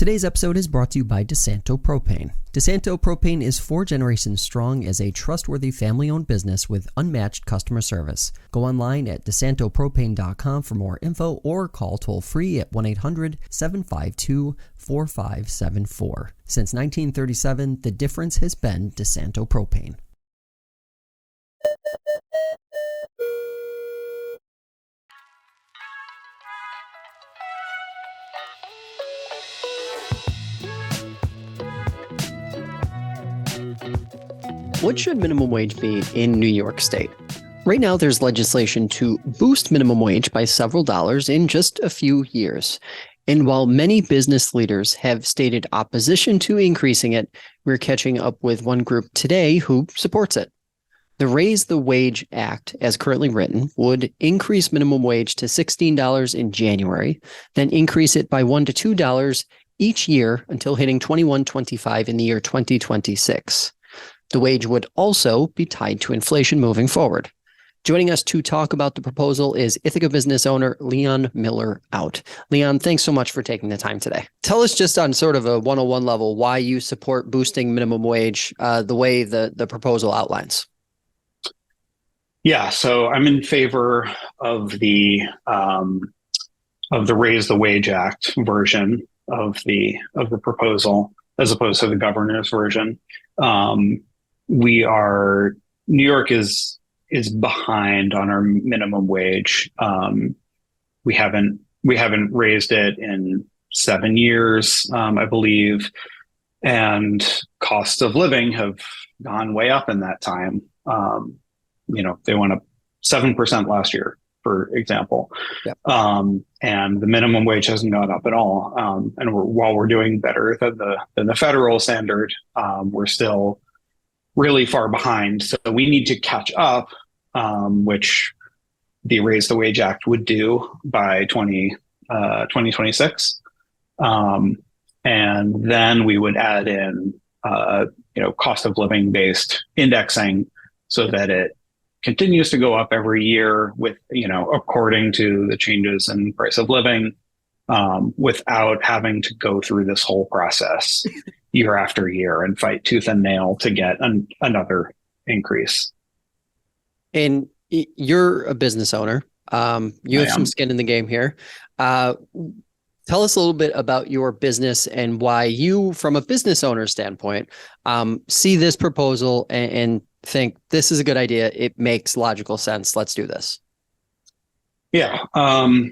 Today's episode is brought to you by DeSanto Propane. DeSanto Propane is 4 generations strong as a trustworthy family-owned business with unmatched customer service. Go online at DeSantoPropane.com for more info or call toll-free at 1-800-752-4574. Since 1937, the difference has been DeSanto Propane. What should minimum wage be in New York State? Right now, there's legislation to boost minimum wage by several dollars in just a few years. And while many business leaders have stated opposition to increasing it, we're catching up with one group today who supports it. The Raise the Wage Act, as currently written, would increase minimum wage to $16 in January, then increase it by $1 to $2 each year until hitting $21.25 in the year 2026. The wage would also be tied to inflation moving forward. Joining us to talk about the proposal is Ithaca business owner Leon Miller-Out. Leon, thanks so much for taking the time today. Tell us just on sort of a 101 level why you support boosting minimum wage the way the proposal outlines. Yeah, so I'm in favor of the Raise the Wage Act version of the proposal as opposed to the governor's version. New York is behind on our minimum wage. We haven't raised it in 7 years, I believe, and costs of living have gone way up in that time. They went up 7% last year, for example. Yep. And the minimum wage hasn't gone up at all. And while we're doing better than the federal standard, we're still really far behind. So we need to catch up, which the Raise the Wage Act would do by 2026. And then we would add in, cost of living based indexing so that it continues to go up every year with, according to the changes in price of living, without having to go through this whole process year after year and fight tooth and nail to get another increase. And you're a business owner. You have some skin in the game here. Tell us a little bit about your business and why you, from a business owner standpoint, see this proposal and think this is a good idea. It makes logical sense. Let's do this. Yeah.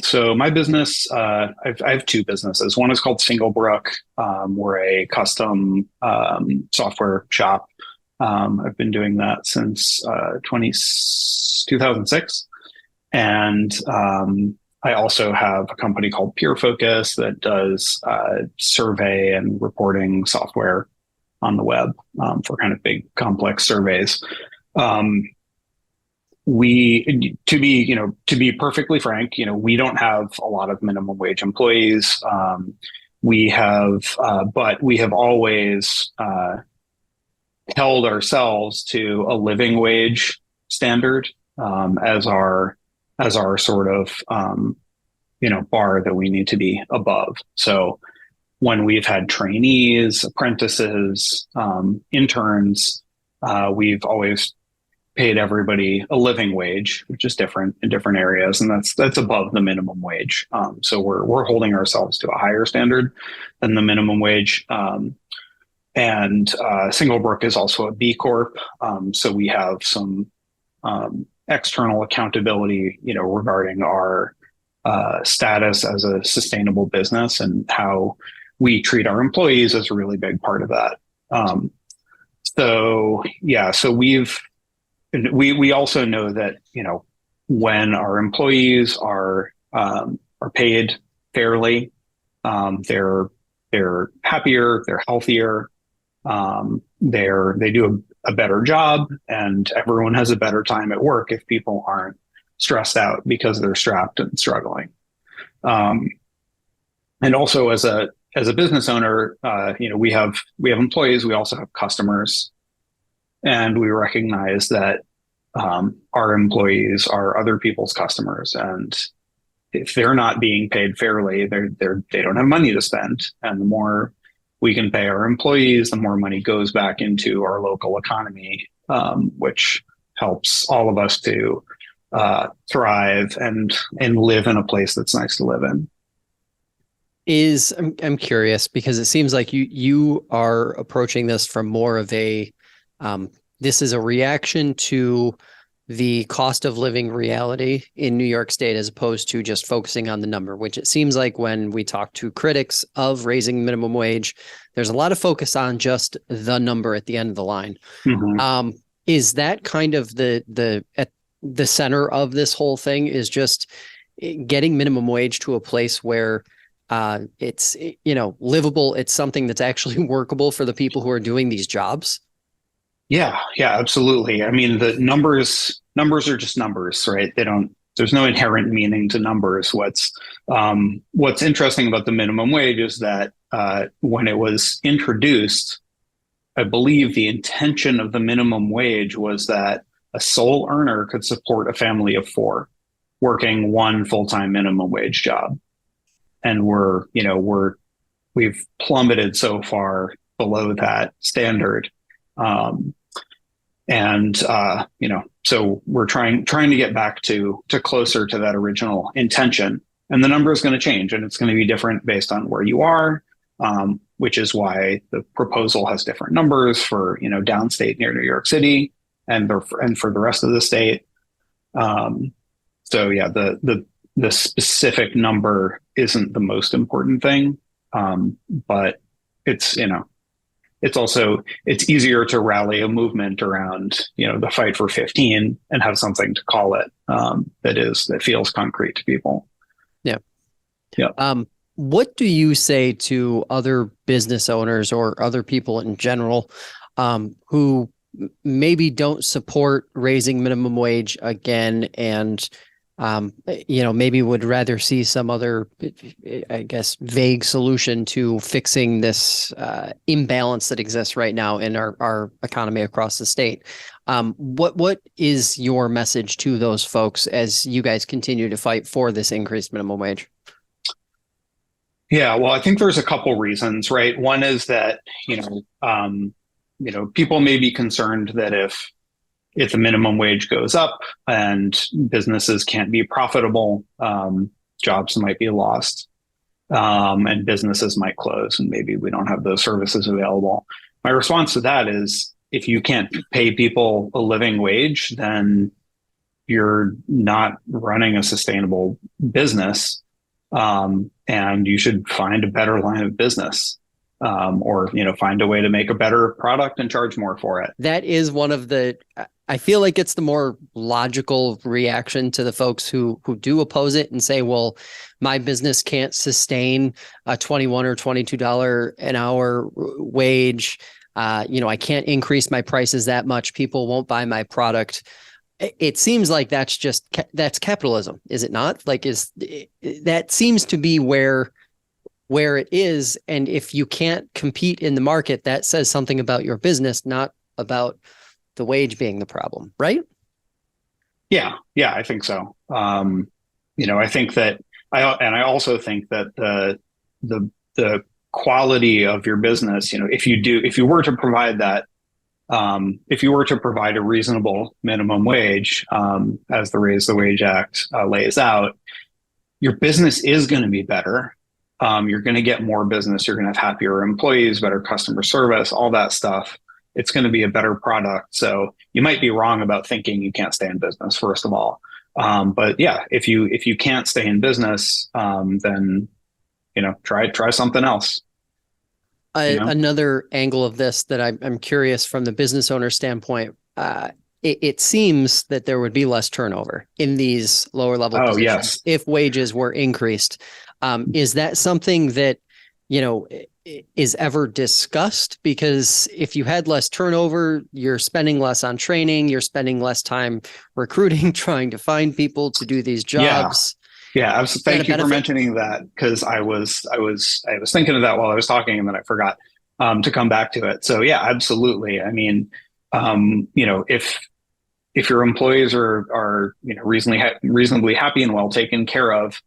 So my business, I have 2 businesses. One is called Singlebrook. We're a custom software shop. I've been doing that since 2006. And I also have a company called Peer Focus that does survey and reporting software on the web for kind of big, complex surveys. To be perfectly frank, we don't have a lot of minimum wage employees. But we have always held ourselves to a living wage standard as our sort of bar that we need to be above. So when we've had trainees, apprentices, interns, we've always paid everybody a living wage, which is different in different areas, and that's above the minimum wage. So we're holding ourselves to a higher standard than the minimum wage. And Singlebrook is also a B Corp, so we have some external accountability, regarding our status as a sustainable business, and how we treat our employees is a really big part of that. So we also know that, when our employees are paid fairly, they're happier, they're healthier, they do a better job, and everyone has a better time at work if people aren't stressed out because they're strapped and struggling. And also as a business owner, we have employees, we also have customers. And we recognize that our employees are other people's customers, and if they're not being paid fairly, they don't have money to spend. And the more we can pay our employees, the more money goes back into our local economy, which helps all of us to thrive and live in a place that's nice to live in. I'm curious because it seems like you are approaching this from more of a this is a reaction to the cost of living reality in New York State as opposed to just focusing on the number, which it seems like when we talk to critics of raising minimum wage, there's a lot of focus on just the number at the end of the line. Mm-hmm. Is that kind of at the center of this whole thing is just getting minimum wage to a place where it's, livable. It's something that's actually workable for the people who are doing these jobs. Yeah, absolutely. I mean, the numbers are just numbers, right? There's no inherent meaning to numbers. What's interesting about the minimum wage is that when it was introduced, I believe the intention of the minimum wage was that a sole earner could support a family of 4 working one full-time minimum wage job. And we've plummeted so far below that standard. So we're trying to get back to closer to that original intention, and the number is going to change, and it's going to be different based on where you are, which is why the proposal has different numbers for downstate near New York City and for the rest of the state. So yeah, the specific number isn't the most important thing, but it's it's easier to rally a movement around, the fight for 15 and have something to call it that feels concrete to people. Yeah. Yeah. What do you say to other business owners or other people in general who maybe don't support raising minimum wage again and maybe would rather see some other, I guess, vague solution to fixing this imbalance that exists right now in our economy across the state? What is your message to those folks as you guys continue to fight for this increased minimum wage? Yeah, well, I think there's a couple reasons, right? One is that, people may be concerned that if the minimum wage goes up and businesses can't be profitable, jobs might be lost, and businesses might close, and maybe we don't have those services available. My response to that is, if you can't pay people a living wage, then you're not running a sustainable business, and you should find a better line of business. Or find a way to make a better product and charge more for it. That is one of I feel like it's the more logical reaction to the folks who do oppose it and say, well, my business can't sustain a $21 or $22 an hour wage. I can't increase my prices that much. People won't buy my product. It seems like that's capitalism, is it not? That seems to be where it is. And if you can't compete in the market, that says something about your business, not about the wage being the problem, right? Yeah, I think so. I think that I also think that the quality of your business, if you were to provide that, if you were to provide a reasonable minimum wage, as the Raise the Wage Act lays out, your business is going to be better. You're going to get more business. You're going to have happier employees, better customer service, all that stuff. It's going to be a better product. So you might be wrong about thinking you can't stay in business, first of all. But yeah, if you can't stay in business, then try something else. Another angle of this that I'm curious from the business owner standpoint. It seems that there would be less turnover in these lower level positions yes. if wages were increased. Is that something that, is ever discussed? Because if you had less turnover, you're spending less on training, you're spending less time recruiting, trying to find people to do these jobs. Yeah. Thank you for mentioning that, because I was thinking of that while I was talking, and then I forgot to come back to it. So yeah, absolutely. I mean, if your employees are reasonably happy and well taken care of,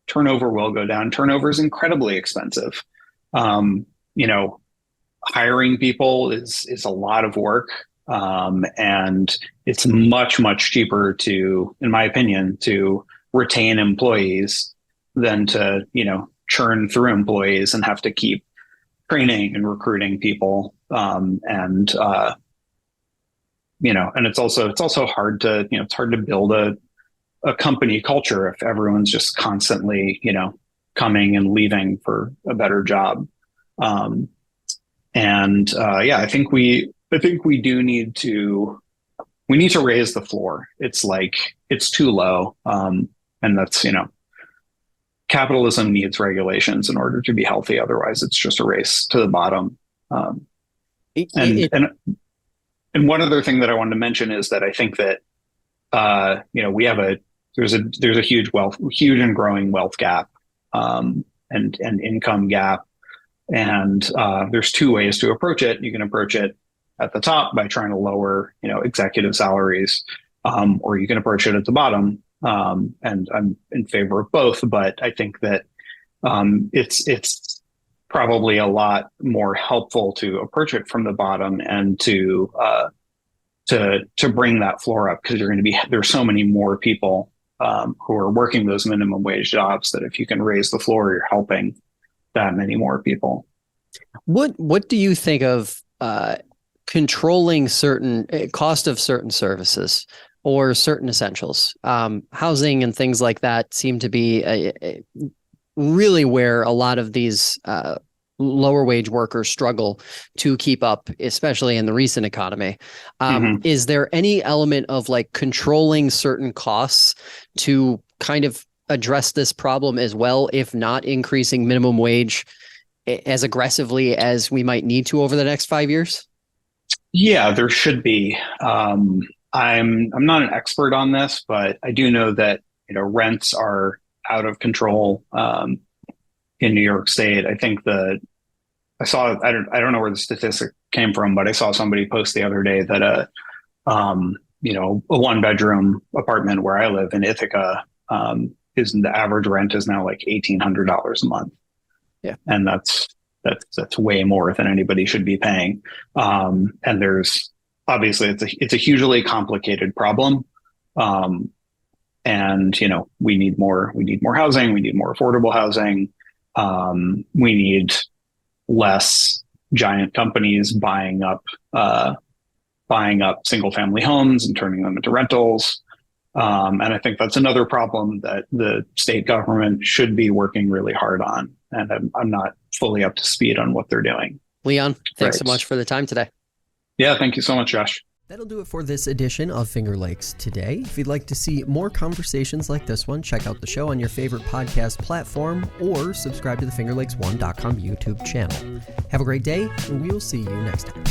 turnover will go down. Turnover is incredibly expensive. You know, hiring people is a lot of work. And it's much, much cheaper to, in my opinion, to retain employees than to, you know, churn through employees and have to keep training and recruiting people. You know, and it's also hard to, you know, it's hard to build a company culture if everyone's just constantly, you know, coming and leaving for a better job. Yeah, I think we do need to raise the floor. It's like, it's too low. And that's, you know, capitalism needs regulations in order to be healthy. Otherwise it's just a race to the bottom. And one other thing that I wanted to mention is that I think that, you know, there's a huge and growing wealth gap, and income gap. And there's two ways to approach it. You can approach it at the top by trying to lower, you know, executive salaries, or you can approach it at the bottom. And I'm in favor of both, but I think that it's probably a lot more helpful to approach it from the bottom and to bring that floor up, because there's so many more people who are working those minimum wage jobs that if you can raise the floor, you're helping that many more people. What do you think of controlling certain cost of certain services or certain essentials? Housing and things like that seem to be really where a lot of these lower wage workers struggle to keep up, especially in the recent economy. Is there any element of like controlling certain costs to kind of address this problem as well, if not increasing minimum wage as aggressively as we might need to over the next 5 years? Yeah, there should be. I'm not an expert on this, but I do know that, you know, rents are out of control in New York State. I think I don't know where the statistic came from, but I saw somebody post the other day that you know, a 1-bedroom apartment where I live in Ithaca, the average rent is now like $1,800 a month. Yeah. And that's way more than anybody should be paying. And there's obviously it's a hugely complicated problem. And, you know, we need more housing. We need more affordable housing. We need less giant companies buying up single family homes and turning them into rentals. And I think that's another problem that the state government should be working really hard on. And I'm not fully up to speed on what they're doing. Leon, thanks so much for the time today. Yeah, thank you so much, Josh. That'll do it for this edition of Finger Lakes Today. If you'd like to see more conversations like this one, check out the show on your favorite podcast platform or subscribe to the FingerLakes1.com YouTube channel. Have a great day, and we will see you next time.